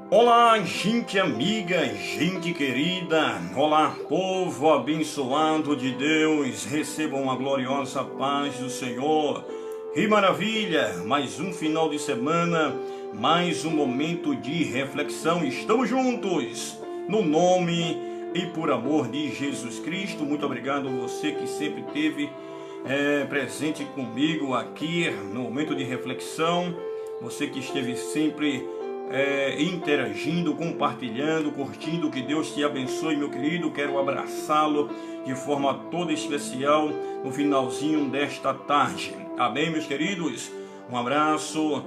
Olá, gente amiga, gente querida, olá, povo abençoado de Deus, recebam uma gloriosa paz do Senhor. Que maravilha, mais um final de semana, mais um momento de reflexão, estamos juntos, no nome e por amor de Jesus Cristo. Muito obrigado a você que sempre esteve presente comigo aqui no momento de reflexão, você que esteve sempre interagindo, compartilhando, curtindo. Que Deus te abençoe, meu querido. Quero abraçá-lo de forma toda especial no finalzinho desta tarde. Amém, meus queridos? Um abraço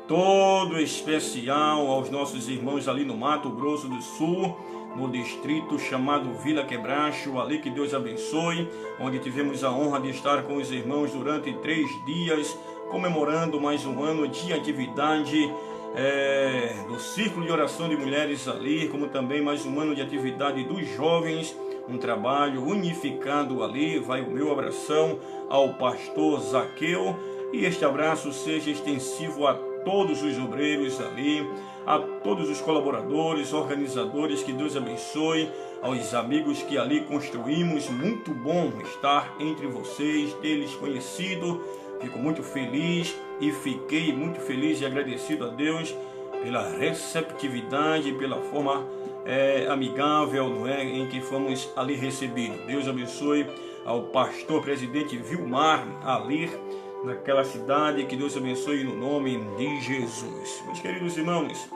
todo especial aos nossos irmãos ali no Mato Grosso do Sul, no distrito chamado Vila Quebracho, ali que Deus abençoe, onde tivemos a honra de estar com os irmãos durante 3 dias, comemorando mais um ano de atividade do Círculo de Oração de Mulheres ali, como também mais um ano de atividade dos jovens, um trabalho unificado ali. Vai o meu abração ao pastor Zaqueu, e este abraço seja extensivo a todos os obreiros ali, a todos os colaboradores, organizadores. Que Deus abençoe, aos amigos que ali construímos. Muito bom estar entre vocês, ter-lhes conhecido. Fico muito feliz e fiquei muito feliz e agradecido a Deus pela receptividade, pela forma amigável, não é, em que fomos ali recebidos. Deus abençoe ao pastor presidente Vilmar ali naquela cidade. Que Deus abençoe no nome de Jesus. Meus queridos irmãos,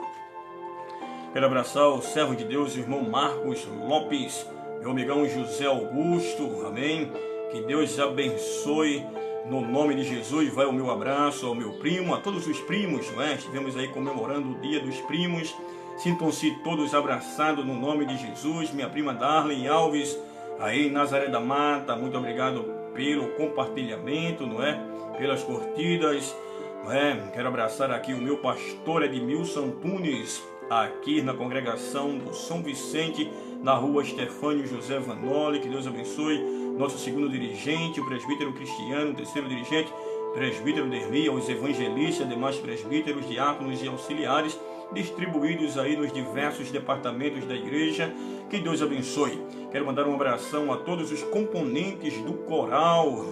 quero abraçar o servo de Deus, o irmão Marcos Lopes, meu amigão José Augusto, amém. Que Deus abençoe no nome de Jesus. Vai o meu abraço ao meu primo, a todos os primos, não é? Estivemos aí comemorando o Dia dos Primos. Sintam-se todos abraçados no nome de Jesus. Minha prima Darlene Alves, aí em Nazaré da Mata, muito obrigado pelo compartilhamento, não é? Pelas curtidas, não é? Quero abraçar aqui o meu pastor Edmilson Antunes, aqui na congregação do São Vicente, na rua Estefânio José Vanoli. Que Deus abençoe nosso segundo dirigente, o presbítero Cristiano, terceiro dirigente, presbítero Derli, os evangelistas, demais presbíteros, diáconos e auxiliares, distribuídos aí nos diversos departamentos da igreja. Que Deus abençoe. Quero mandar um abração a todos os componentes do coral,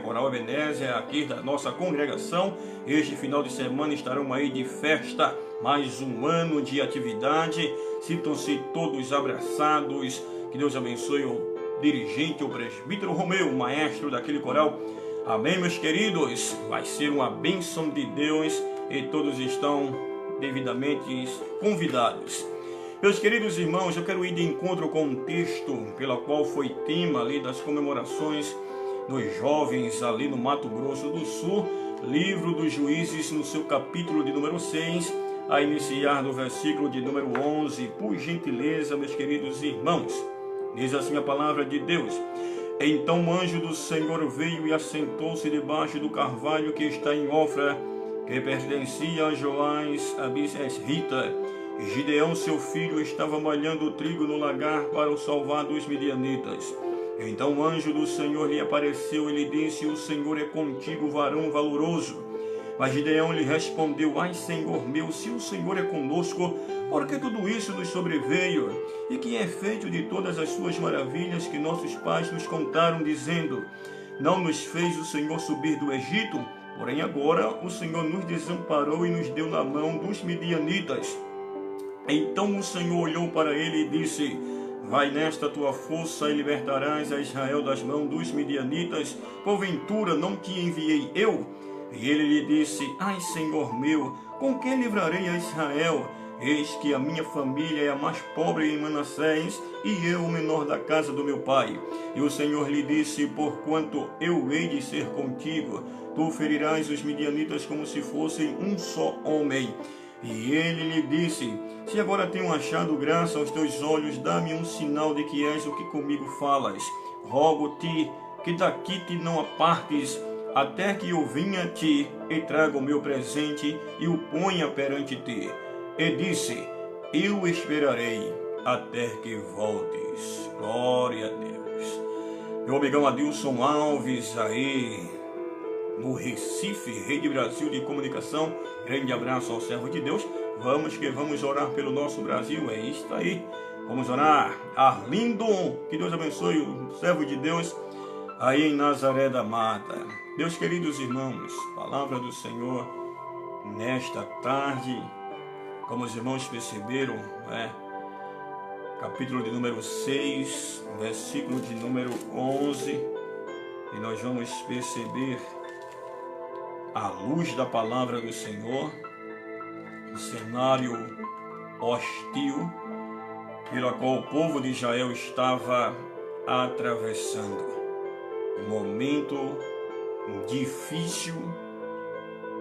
Coral Ebenezer, aqui da nossa congregação. Este final de semana estarão aí de festa, mais um ano de atividade. Sintam-se todos abraçados. Que Deus abençoe o dirigente, o presbítero Romeu, o maestro daquele coral. Amém, meus queridos? Vai ser uma bênção de Deus e todos estão devidamente convidados. Meus queridos irmãos, eu quero ir de encontro com um texto pela qual foi tema ali das comemorações dos jovens ali no Mato Grosso do Sul, livro dos Juízes, no seu capítulo de número 6, a iniciar no versículo de número 11. Por gentileza, meus queridos irmãos, diz assim a palavra de Deus: Então o anjo do Senhor veio e assentou-se debaixo do carvalho que está em Ofra, que pertencia a Joás Abis-Esrita. Gideão, seu filho, estava malhando o trigo no lagar para o salvar dos midianitas. Então o anjo do Senhor lhe apareceu e lhe disse: O Senhor é contigo, varão valoroso. Mas Gideão lhe respondeu: Ai, Senhor meu, se o Senhor é conosco, por que tudo isso nos sobreveio? E que é feito de todas as suas maravilhas que nossos pais nos contaram, dizendo: Não nos fez o Senhor subir do Egito? Porém agora o Senhor nos desamparou e nos deu na mão dos midianitas. Então o Senhor olhou para ele e disse: Vai nesta tua força e libertarás a Israel das mãos dos midianitas. Porventura não te enviei eu? E ele lhe disse: Ai, Senhor meu, com que livrarei a Israel? Eis que a minha família é a mais pobre em Manassés, e eu o menor da casa do meu pai. E o Senhor lhe disse: Porquanto eu hei de ser contigo, tu ferirás os midianitas como se fossem um só homem. E ele lhe disse: Se agora tenho achado graça aos teus olhos, dá-me um sinal de que és o que comigo falas. Rogo-te que daqui te não apartes, até que eu venha a ti e traga o meu presente e o ponha perante ti. E disse: Eu esperarei até que voltes. Glória a Deus. Meu amigão Adilson Alves aí no Recife, Rede Brasil de Comunicação. Grande abraço ao servo de Deus. Vamos orar pelo nosso Brasil, é isso aí. Vamos orar. Arlindo, que Deus abençoe o servo de Deus aí em Nazaré da Mata. Meus queridos irmãos, palavra do Senhor nesta tarde, como os irmãos perceberam, capítulo de número 6, versículo de número 11, e nós vamos perceber, à luz da palavra do Senhor, o cenário hostil pelo qual o povo de Israel estava atravessando. Um momento difícil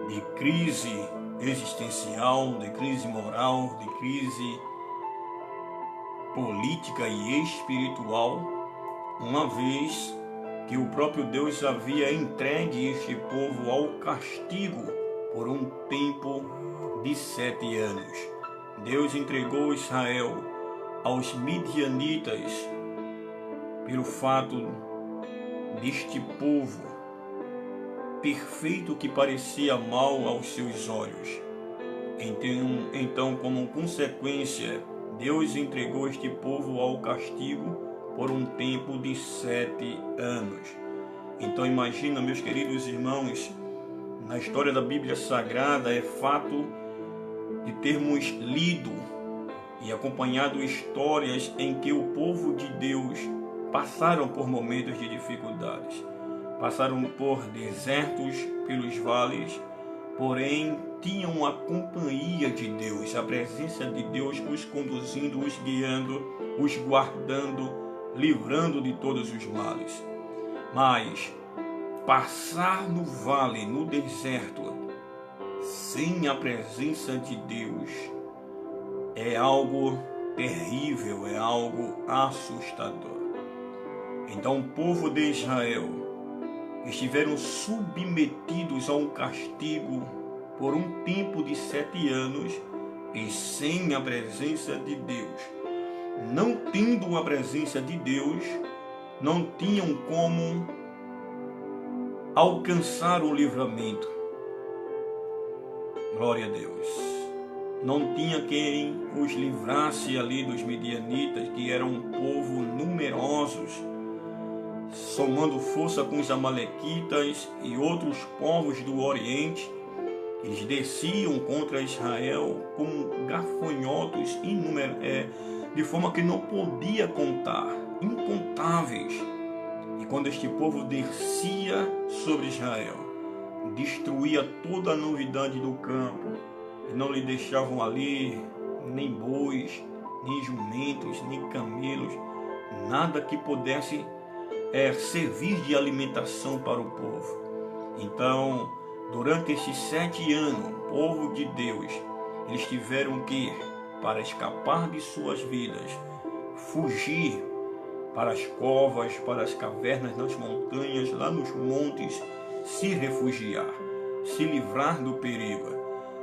de crise existencial, de crise moral, de crise política e espiritual, uma vez que o próprio Deus havia entregue este povo ao castigo por um tempo de 7 anos. Deus entregou Israel aos midianitas pelo fato deste povo perfeito que parecia mal aos seus olhos. Então, como consequência, Deus entregou este povo ao castigo por um tempo de 7 anos. Então imagina, meus queridos irmãos, na história da Bíblia Sagrada é fato de termos lido e acompanhado histórias em que o povo de Deus passaram por momentos de dificuldades, passaram por desertos, pelos vales, porém tinham a companhia de Deus, a presença de Deus os conduzindo, os guiando, os guardando, livrando de todos os males. Mas passar no vale, no deserto, sem a presença de Deus, é algo terrível, é algo assustador. Então o povo de Israel estiveram submetidos a um castigo por um tempo de 7 anos e sem a presença de Deus. Não tendo a presença de Deus, não tinham como alcançar o livramento. Glória a Deus. Não tinha quem os livrasse ali dos midianitas, que eram um povo numerosos, somando força com os amalequitas e outros povos do Oriente. Eles desciam contra Israel como gafanhotos de forma que não podia contar, incontáveis. E quando este povo descia sobre Israel, destruía toda a novidade do campo, e não lhe deixavam ali nem bois, nem jumentos, nem camelos, nada que pudesse servir de alimentação para o povo. Então, durante esses 7 anos, o povo de Deus, eles tiveram que, para escapar de suas vidas, fugir para as covas, para as cavernas, nas montanhas, lá nos montes, se refugiar, se livrar do perigo.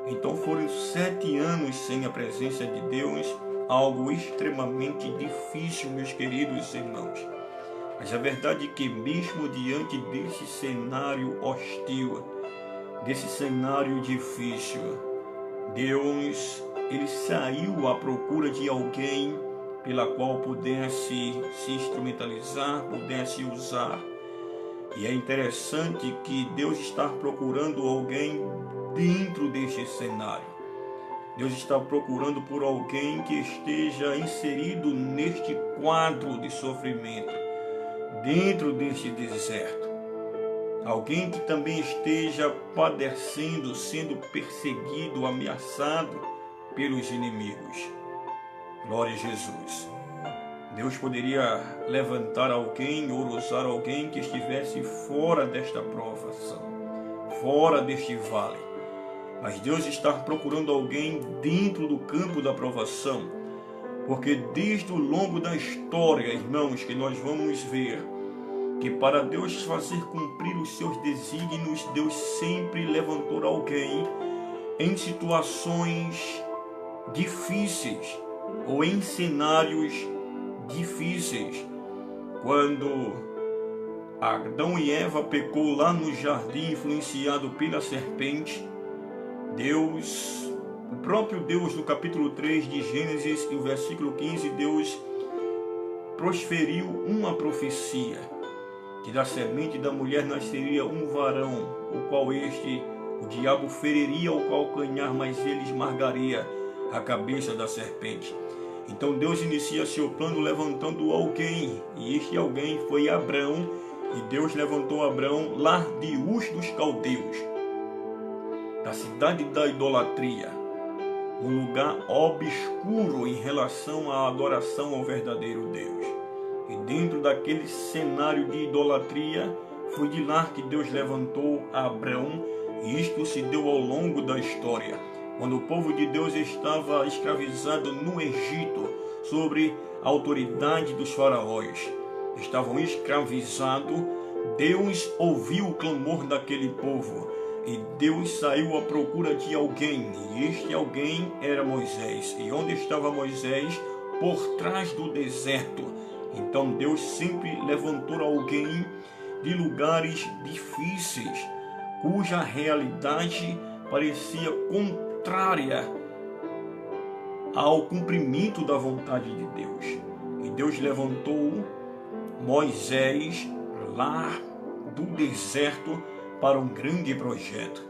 Então foram 7 anos sem a presença de Deus, algo extremamente difícil, meus queridos irmãos. Mas a verdade é que mesmo diante desse cenário hostil, desse cenário difícil, Deus, ele saiu à procura de alguém pela qual pudesse se instrumentalizar, pudesse usar. E é interessante que Deus está procurando alguém dentro deste cenário. Deus está procurando por alguém que esteja inserido neste quadro de sofrimento, dentro deste deserto. Alguém que também esteja padecendo, sendo perseguido, ameaçado pelos inimigos. Glória a Jesus. Deus poderia levantar alguém ou usar alguém que estivesse fora desta provação, fora deste vale. Mas Deus está procurando alguém dentro do campo da provação, porque desde o longo da história, irmãos, que nós vamos ver que para Deus fazer cumprir os seus desígnios, Deus sempre levantou alguém em situações difíceis ou em cenários difíceis. Quando Adão e Eva pecou lá no jardim, influenciado pela serpente, Deus, O próprio Deus, no capítulo 3 de Gênesis e o versículo 15, Deus proferiu uma profecia, que da semente da mulher nasceria um varão, o qual o diabo feriria ao calcanhar, mas ele esmagaria a cabeça da serpente. Então Deus inicia seu plano levantando alguém, e este alguém foi Abrão, e Deus levantou Abrão lá de Ur dos Caldeus, da cidade da idolatria, um lugar obscuro em relação à adoração ao verdadeiro Deus. E dentro daquele cenário de idolatria, foi de lá que Deus levantou Abrão, e isto se deu ao longo da história. Quando o povo de Deus estava escravizado no Egito, sobre a autoridade dos faraós, estavam escravizados, Deus ouviu o clamor daquele povo, e Deus saiu à procura de alguém, e este alguém era Moisés. E onde estava Moisés? Por trás do deserto. Então Deus sempre levantou alguém de lugares difíceis, cuja realidade parecia contrária ao cumprimento da vontade de Deus. E Deus levantou Moisés lá do deserto para um grande projeto.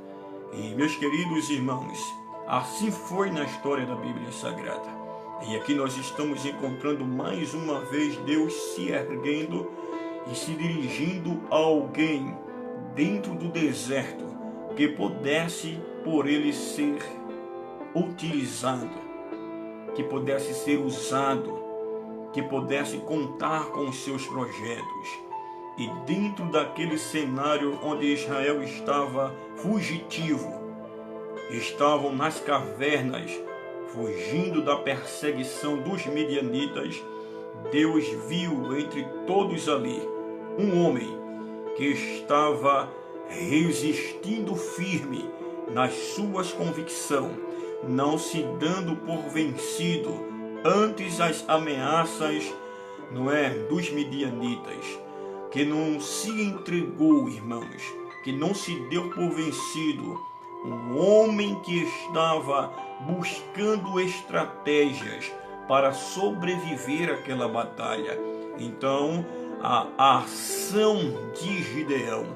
E, meus queridos irmãos, assim foi na história da Bíblia Sagrada. E aqui nós estamos encontrando mais uma vez Deus se erguendo e se dirigindo a alguém dentro do deserto que pudesse por ele ser utilizado, que pudesse ser usado, que pudesse contar com os seus projetos. E dentro daquele cenário onde Israel estava fugitivo, estavam nas cavernas, fugindo da perseguição dos midianitas, Deus viu entre todos ali um homem que estava resistindo firme nas suas convicções, não se dando por vencido ante as ameaças, dos midianitas, que não se entregou, irmãos, que não se deu por vencido, um homem que estava buscando estratégias para sobreviver àquela batalha. Então, a ação de Gideão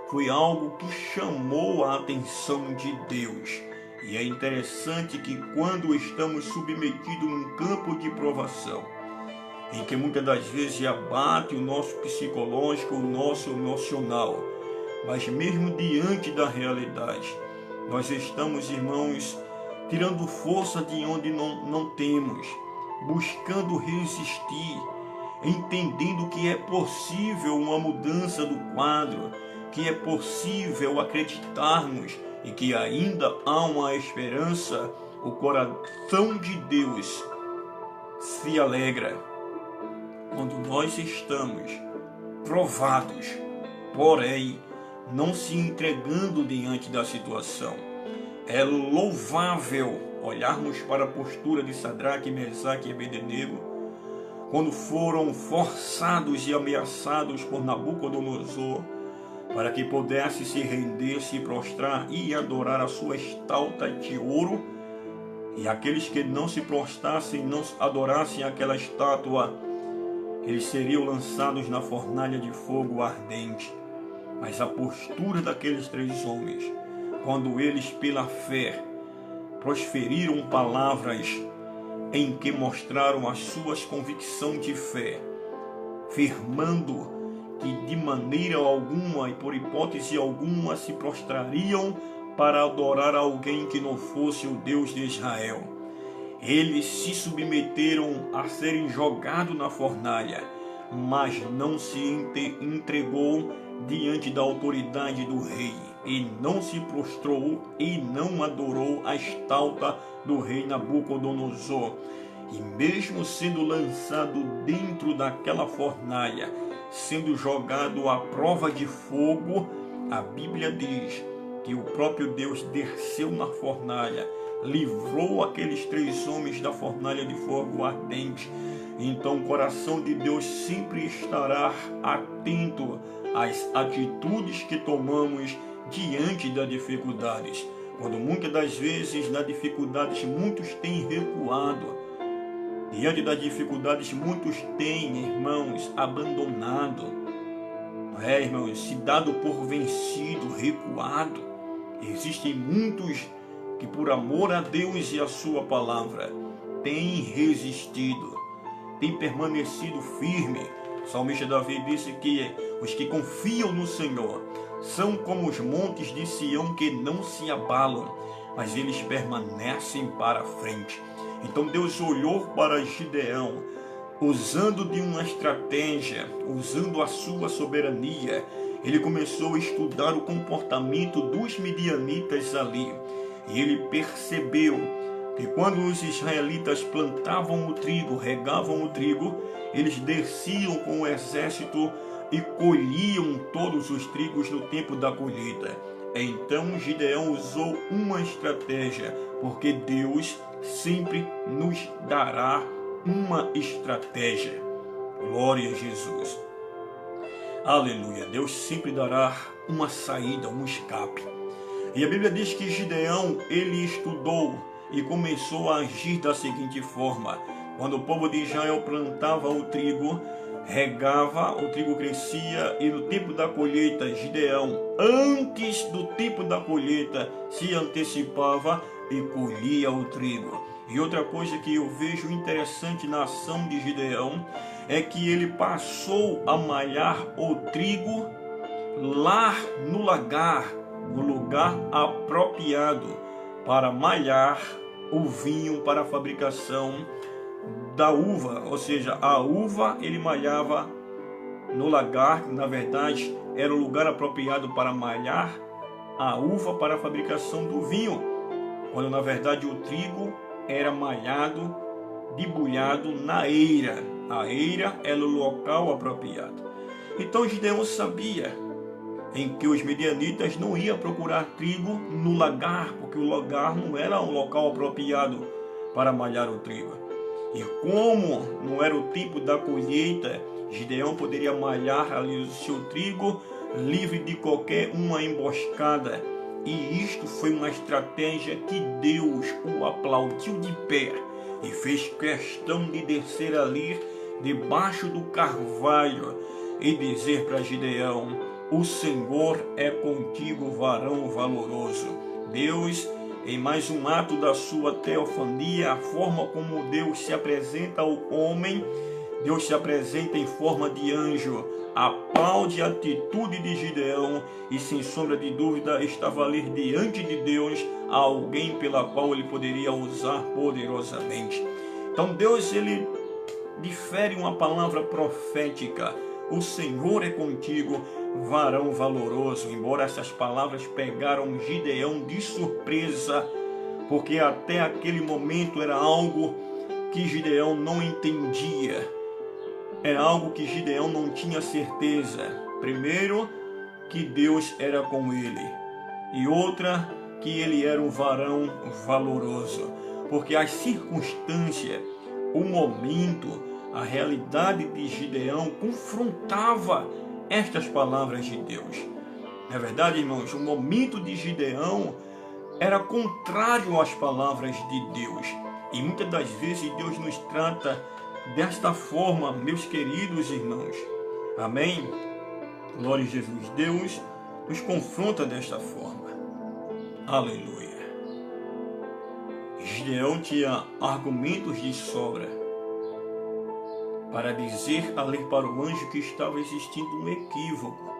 foi algo que chamou a atenção de Deus. E é interessante que quando estamos submetidos num campo de provação, em que muitas das vezes abate o nosso psicológico, o nosso emocional, mas mesmo diante da realidade, nós estamos, irmãos, tirando força de onde não temos, buscando resistir, entendendo que é possível uma mudança do quadro, que é possível acreditarmos e que ainda há uma esperança. O coração de Deus se alegra quando nós estamos provados, porém não se entregando diante da situação. É louvável olharmos para a postura de Sadraque, Mesaque e Abednego, quando foram forçados e ameaçados por Nabucodonosor, para que pudesse se render, se prostrar e adorar a sua estátua de ouro. E aqueles que não se prostrassem, não adorassem aquela estátua, eles seriam lançados na fornalha de fogo ardente. Mas a postura daqueles três homens, quando eles pela fé proferiram palavras em que mostraram as suas convicções de fé, firmando que de maneira alguma e por hipótese alguma se prostrariam para adorar alguém que não fosse o Deus de Israel. Eles se submeteram a serem jogados na fornalha, mas não se entregou diante da autoridade do rei, e não se prostrou e não adorou a estátua do rei Nabucodonosor. E mesmo sendo lançado dentro daquela fornalha, sendo jogado à prova de fogo, a Bíblia diz que o próprio Deus desceu na fornalha, livrou aqueles três homens da fornalha de fogo ardente. Então o coração de Deus sempre estará atento às atitudes que tomamos diante das dificuldades, quando muitas das vezes nas dificuldades muitos têm recuado. Diante das dificuldades muitos têm, irmãos, abandonado. Irmãos, se dado por vencido, recuado. Existem muitos que por amor a Deus e a sua palavra têm resistido, têm permanecido firme. O salmista Davi disse que os que confiam no Senhor são como os montes de Sião que não se abalam, mas eles permanecem para frente. Então Deus olhou para Gideão, usando de uma estratégia, usando a sua soberania. Ele começou a estudar o comportamento dos midianitas ali. E ele percebeu que quando os israelitas plantavam o trigo, regavam o trigo, eles desciam com o exército e colhiam todos os trigos no tempo da colheita. Então Gideão usou uma estratégia, porque Deus sempre nos dará uma estratégia. Glória a Jesus. Aleluia. Deus sempre dará uma saída, um escape. E a Bíblia diz que Gideão, ele estudou e começou a agir da seguinte forma. Quando o povo de Israel plantava o trigo, regava, o trigo crescia, e no tempo da colheita, Gideão, antes do tempo da colheita, se antecipava e colhia o trigo. E outra coisa que eu vejo interessante na ação de Gideão é que ele passou a malhar o trigo lá no lagar, no lugar apropriado para malhar o vinho para a fabricação da uva. Ou seja, a uva ele malhava no lagar, que na verdade era o lugar apropriado para malhar a uva para a fabricação do vinho, quando na verdade o trigo era malhado, debulhado na eira. A eira era o local apropriado. Então Gideão sabia em que os midianitas não iam procurar trigo no lagar, porque o lagar não era um local apropriado para malhar o trigo. E como não era o tempo da colheita, Gideão poderia malhar ali o seu trigo livre de qualquer uma emboscada. E isto foi uma estratégia que Deus o aplaudiu de pé e fez questão de descer ali debaixo do carvalho e dizer para Gideão: o Senhor é contigo, varão valoroso. Deus, em mais um ato da sua teofania, a forma como Deus se apresenta ao homem, Deus se apresenta em forma de anjo. Aplaude a atitude de Gideão e, sem sombra de dúvida, estava ali diante de Deus alguém pela qual ele poderia usar poderosamente. Então Deus, ele difere uma palavra profética: o Senhor é contigo, varão valoroso. Embora essas palavras pegaram Gideão de surpresa, porque até aquele momento era algo que Gideão não entendia. Era algo que Gideão não tinha certeza. Primeiro, que Deus era com ele. E outra, que ele era um varão valoroso. Porque as circunstâncias, o momento, a realidade de Gideão confrontava estas palavras de Deus. Na verdade, irmãos, o momento de Gideão era contrário às palavras de Deus. E muitas das vezes Deus nos trata desta forma, meus queridos irmãos. Amém? Glória a Jesus. Deus nos confronta desta forma. Aleluia. Gideão tinha argumentos de sobra para dizer ali para o anjo que estava existindo um equívoco.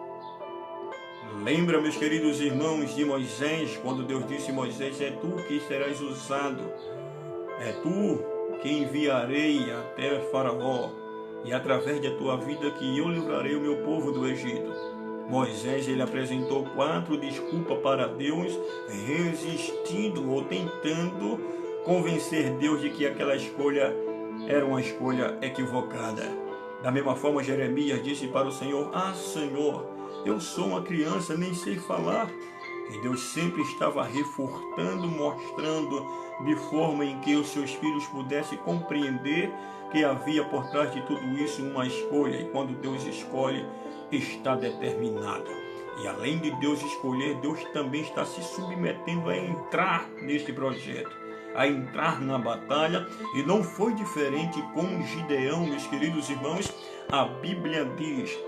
Lembra, meus queridos irmãos, de Moisés, quando Deus disse: Moisés, é tu que serás usado, é tu que enviarei até Faraó, e através da tua vida que eu livrarei o meu povo do Egito. Moisés, ele apresentou 4 desculpas para Deus, resistindo ou tentando convencer Deus de que aquela escolha era uma escolha equivocada. Da mesma forma, Jeremias disse para o Senhor: ah, Senhor, eu sou uma criança, nem sei falar. E Deus sempre estava reforçando, mostrando de forma em que os seus filhos pudessem compreender que havia por trás de tudo isso uma escolha. E quando Deus escolhe, está determinado. E além de Deus escolher, Deus também está se submetendo a entrar neste projeto, a entrar na batalha. E não foi diferente com Gideão, meus queridos irmãos. A Bíblia diz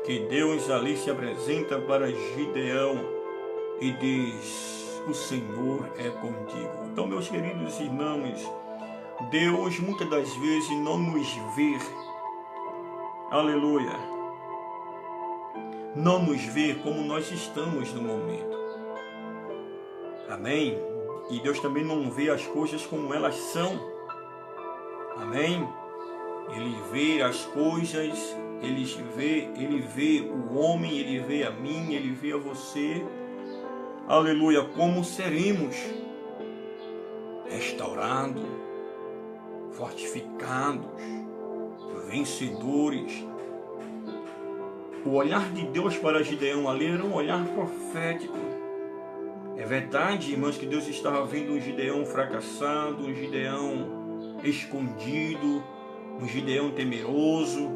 que Deus ali se apresenta para Gideão e diz: o Senhor é contigo. Então, meus queridos irmãos, Deus muitas das vezes não nos vê, aleluia, não nos vê como nós estamos no momento, amém? E Deus também não vê as coisas como elas são, amém? Ele vê as coisas, ele vê o homem, ele vê a mim, ele vê a você, aleluia, como seremos restaurados, fortificados, vencedores. O olhar de Deus para Gideão ali era um olhar profético. É verdade, irmãos, que Deus estava vendo um Gideão fracassado, um Gideão escondido, um Gideão temeroso,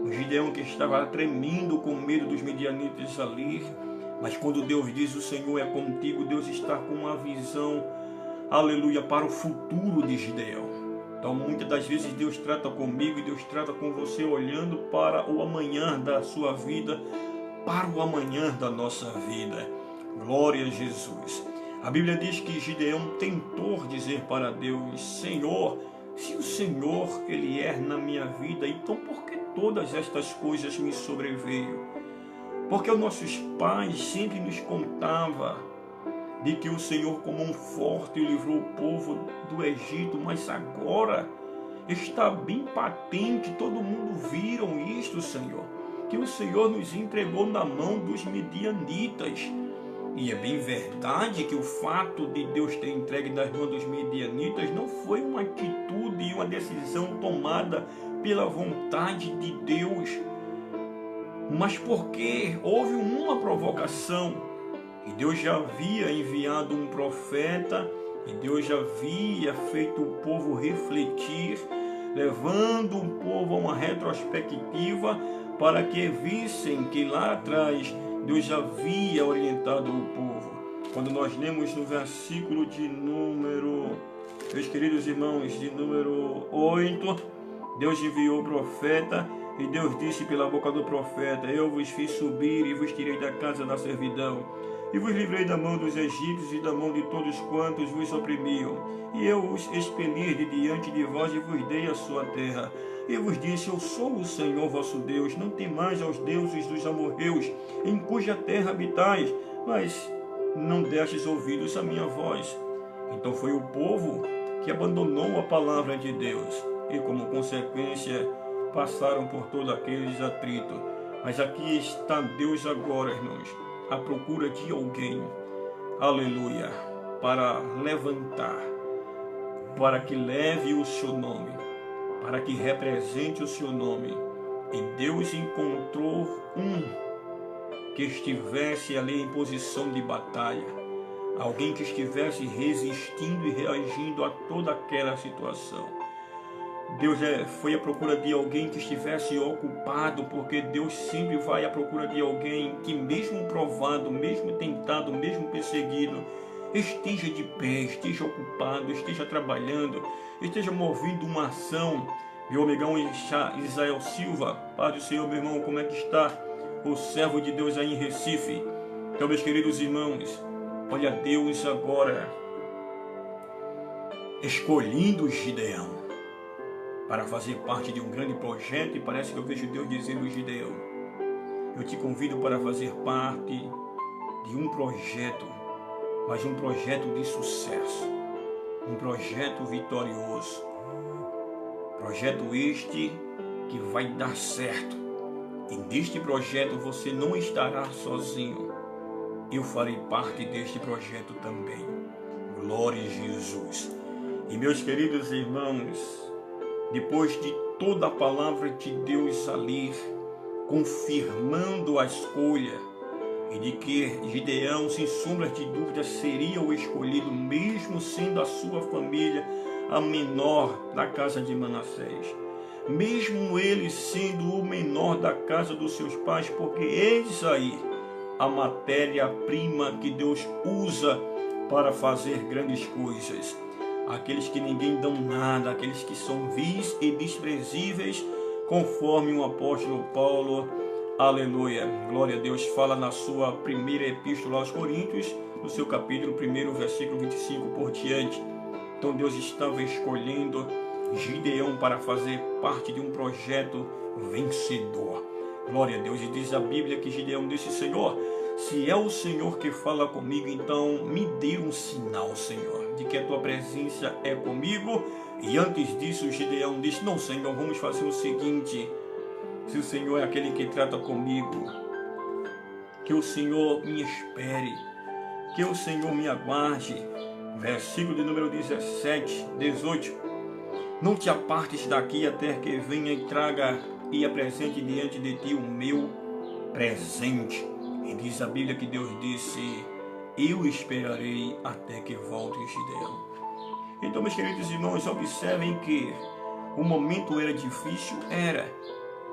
um Gideão que estava tremendo com medo dos midianitas ali. Mas quando Deus diz: o Senhor é contigo, Deus está com uma visão, aleluia, para o futuro de Gideão. Então, muitas das vezes Deus trata comigo e Deus trata com você olhando para o amanhã da sua vida, para o amanhã da nossa vida. Glória a Jesus. A Bíblia diz que Gideão tentou dizer para Deus: Senhor, se o Senhor, Ele é na minha vida, então por que todas estas coisas me sobreveio? Porque os nossos pais sempre nos contavam de que o Senhor, como um forte, livrou o povo do Egito, mas agora está bem patente, todo mundo viram isto, Senhor, que o Senhor nos entregou na mão dos midianitas. E é bem verdade que o fato de Deus ter entregue nas mãos dos midianitas não foi uma atitude e uma decisão tomada pela vontade de Deus, mas porque houve uma provocação. E Deus já havia enviado um profeta, e Deus já havia feito o povo refletir, levando o povo a uma retrospectiva para que vissem que lá atrás Deus já havia orientado o povo. Quando nós lemos no versículo de número, meus queridos irmãos, de número 8, Deus enviou o profeta, e Deus disse pela boca do profeta: eu vos fiz subir e vos tirei da casa da servidão, e vos livrei da mão dos egípcios e da mão de todos quantos vos oprimiam. E eu os expeli de diante de vós e vos dei a sua terra. E vos disse: eu sou o Senhor vosso Deus, não temais aos deuses dos amorreus, em cuja terra habitais, mas não destes ouvidos à minha voz. Então foi o povo que abandonou a palavra de Deus, e como consequência passaram por todos aqueles atritos. Mas aqui está Deus agora, irmãos, à procura de alguém, aleluia, para levantar, para que leve o seu nome, para que represente o seu nome. E Deus encontrou um que estivesse ali em posição de batalha, alguém que estivesse resistindo e reagindo a toda aquela situação. Deus foi à procura de alguém que estivesse ocupado, porque Deus sempre vai à procura de alguém que, mesmo provado, mesmo tentado, mesmo perseguido, esteja de pé, esteja ocupado, esteja trabalhando, esteja movendo uma ação. Meu amigão Israel Silva, Pai do Senhor, meu irmão, como é que está o servo de Deus aí em Recife? Então, meus queridos irmãos, olha Deus agora escolhendo Gideão para fazer parte de um grande projeto, e parece que eu vejo Deus dizendo: Gideão, eu te convido para fazer parte de um projeto, mas um projeto de sucesso, um projeto vitorioso, projeto este que vai dar certo. E neste projeto você não estará sozinho, eu farei parte deste projeto também. Glória a Jesus. E meus queridos irmãos, depois de toda a palavra de Deus ali, confirmando a escolha, e de que Gideão, sem sombra de dúvida, seria o escolhido, mesmo sendo a sua família a menor da casa de Manassés, mesmo ele sendo o menor da casa dos seus pais, porque eis aí a matéria-prima que Deus usa para fazer grandes coisas. Aqueles que ninguém dão nada, aqueles que são vis e desprezíveis, conforme o apóstolo Paulo, aleluia, glória a Deus, fala na sua primeira epístola aos Coríntios, no seu capítulo 1, versículo 25 por diante. Então Deus estava escolhendo Gideão para fazer parte de um projeto vencedor. Glória a Deus. E diz a Bíblia que Gideão disse: Senhor, se é o Senhor que fala comigo, então me dê um sinal, Senhor, de que a tua presença é comigo. E antes disso, Gideão disse: não, Senhor, vamos fazer o seguinte: se o Senhor é aquele que trata comigo, que o Senhor me espere, que o Senhor me aguarde. Versículo de número 17, 18. Não te apartes daqui até que venha e traga e apresente diante de ti o meu presente. E diz a Bíblia que Deus disse: eu esperarei até que volte Gideão. Então, meus queridos irmãos, observem que o momento era difícil, era.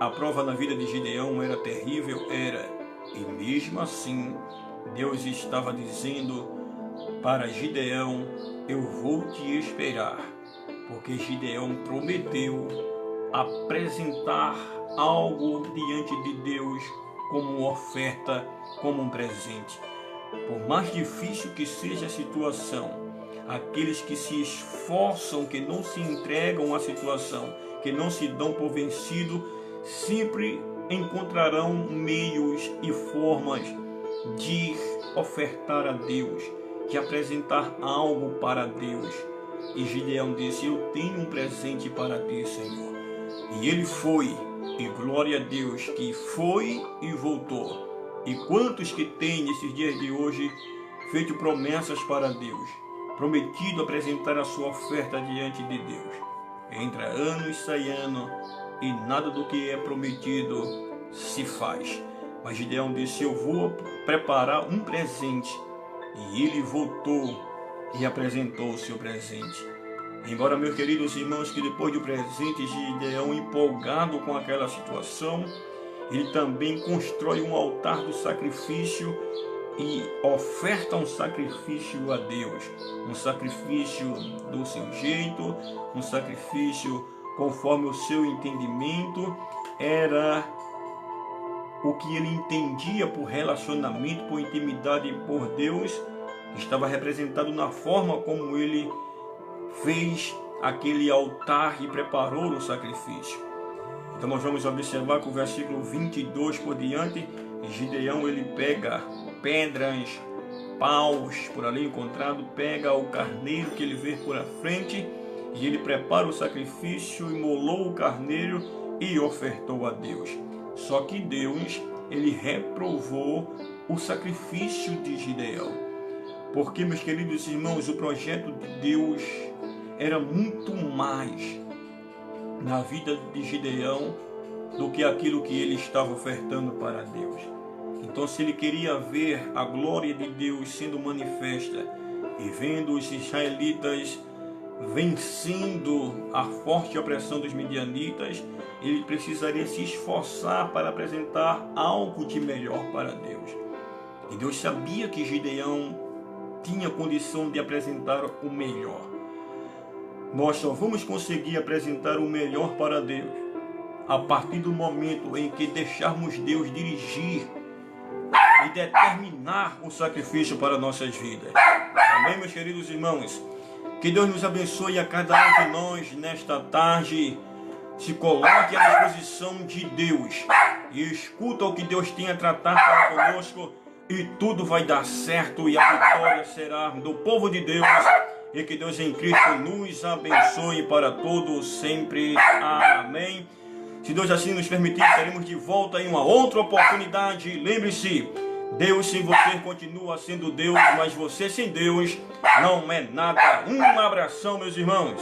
A prova na vida de Gideão era terrível, era. E mesmo assim, Deus estava dizendo para Gideão: eu vou te esperar, porque Gideão prometeu apresentar algo diante de Deus como oferta, como um presente. Por mais difícil que seja a situação, aqueles que se esforçam, que não se entregam à situação, que não se dão por vencido, sempre encontrarão meios e formas de ofertar a Deus, de apresentar algo para Deus. E Gideão disse: eu tenho um presente para ti, Senhor. E ele foi, e glória a Deus que foi e voltou. E quantos que têm nesses dias de hoje feito promessas para Deus, prometido apresentar a sua oferta diante de Deus. Entra ano e sai ano, e nada do que é prometido se faz. Mas Gideão disse: eu vou preparar um presente. E ele voltou e apresentou o seu presente. Embora, meus queridos irmãos, que depois do presente, Gideão, empolgado com aquela situação, ele também constrói um altar do sacrifício e oferta um sacrifício a Deus. Um sacrifício do seu jeito, um sacrifício conforme o seu entendimento, era o que ele entendia por relacionamento, por intimidade por Deus, estava representado na forma como ele fez aquele altar e preparou o sacrifício. Então nós vamos observar que o versículo 22 por diante, Gideão ele pega pedras, paus por ali encontrado, pega o carneiro que ele vê por a frente e ele prepara o sacrifício, imolou o carneiro e ofertou a Deus. Só que Deus, ele reprovou o sacrifício de Gideão. Porque, meus queridos irmãos, o projeto de Deus era muito mais na vida de Gideão do que aquilo que ele estava ofertando para Deus. Então, se ele queria ver a glória de Deus sendo manifesta e vendo os israelitas vencendo a forte opressão dos midianitas, ele precisaria se esforçar para apresentar algo de melhor para Deus. E Deus sabia que Gideão tinha condição de apresentar o melhor. Nós só vamos conseguir apresentar o melhor para Deus a partir do momento em que deixarmos Deus dirigir e determinar o sacrifício para nossas vidas. Amém, meus queridos irmãos? Que Deus nos abençoe a cada um de nós nesta tarde. Se coloque à disposição de Deus e escuta o que Deus tem a tratar para conosco, e tudo vai dar certo e a vitória será do povo de Deus. E que Deus em Cristo nos abençoe para todos sempre. Amém. Se Deus assim nos permitir, estaremos de volta em uma outra oportunidade. Lembre-se, Deus sem você continua sendo Deus, mas você sem Deus não é nada. Um abração, meus irmãos.